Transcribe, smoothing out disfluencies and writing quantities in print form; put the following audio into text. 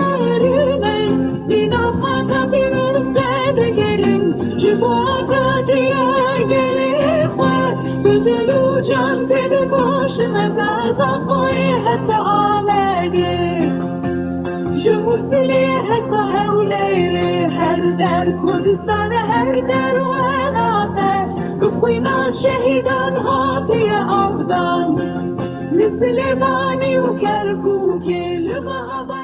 شهرمز دینا فتا پیروز دگرین جباتا دیا گلیفت بدلو جان تدفاش مزاز خوی حتى آلگی جموسلی حتى هوليري هر در کردستان هر در ولاته بخوینا شهیدان هاتی آبدان مثل بانی و کرکوک لمحبا